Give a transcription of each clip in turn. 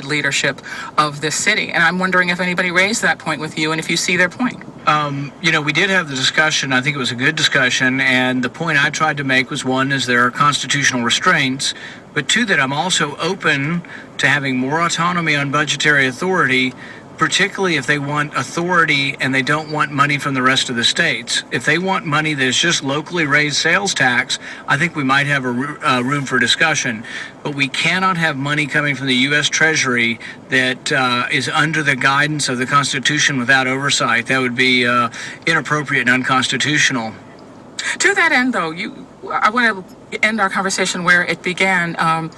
leadership of this city. And I'm wondering if anybody raised that point with you and if you see their point. We did have the discussion. I think it was a good discussion. And the point I tried to make was, one, is there are constitutional restraints, but two, that I'm also open to having more autonomy on budgetary authority, particularly if they want authority and they don't want money from the rest of the states. If they want money that is just locally raised sales tax, I think we might have a room for discussion. But we cannot have money coming from the U.S. Treasury that is under the guidance of the Constitution without oversight. That would be inappropriate and unconstitutional. To that end, though, I want to end our conversation where it began.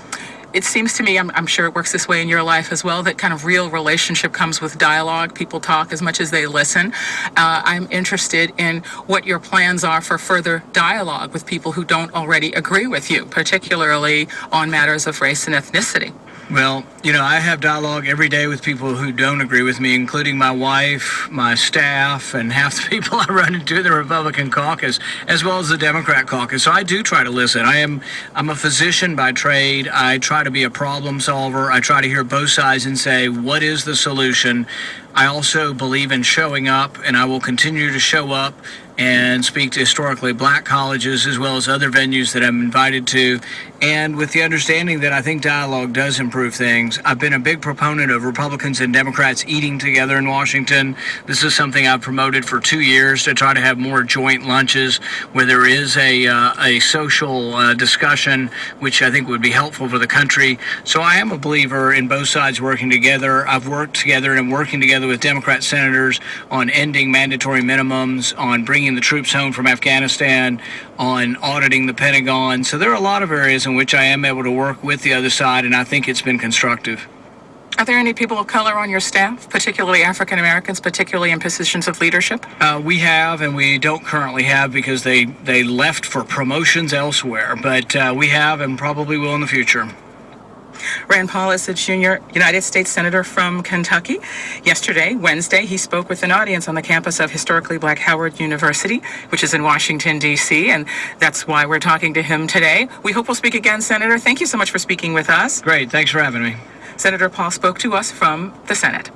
It seems to me, I'm sure it works this way in your life as well, that kind of real relationship comes with dialogue. People talk as much as they listen. I'm interested in what your plans are for further dialogue with people who don't already agree with you, particularly on matters of race and ethnicity. Well, I have dialogue every day with people who don't agree with me, including my wife, my staff, and half the people I run into in the Republican caucus, as well as the Democrat caucus. So I do try to listen. I'm a physician by trade. I try to be a problem solver. I try to hear both sides and say, what is the solution? I also believe in showing up, and I will continue to show up and speak to historically black colleges as well as other venues that I'm invited to, and with the understanding that I think dialogue does improve things. I've been a big proponent of Republicans and Democrats eating together in Washington. This is something I've promoted for 2 years, to try to have more joint lunches where there is a social discussion, which I think would be helpful for the country. So I am a believer in both sides working together. I've worked together and I'm working together with Democrat senators on ending mandatory minimums, on bringing the troops home from Afghanistan, on auditing the Pentagon. So there are a lot of areas in which I am able to work with the other side, and I think it's been constructive. Are there any people of color on your staff, particularly African Americans, particularly in positions of leadership? We have, and we don't currently have because they left for promotions elsewhere. But we have and probably will in the future. Rand Paul is a junior United States Senator from Kentucky. Yesterday, Wednesday, he spoke with an audience on the campus of historically black Howard University, which is in Washington, D.C., and that's why we're talking to him today. We hope we'll speak again, Senator. Thank you so much for speaking with us. Great. Thanks for having me. Senator Paul spoke to us from the Senate.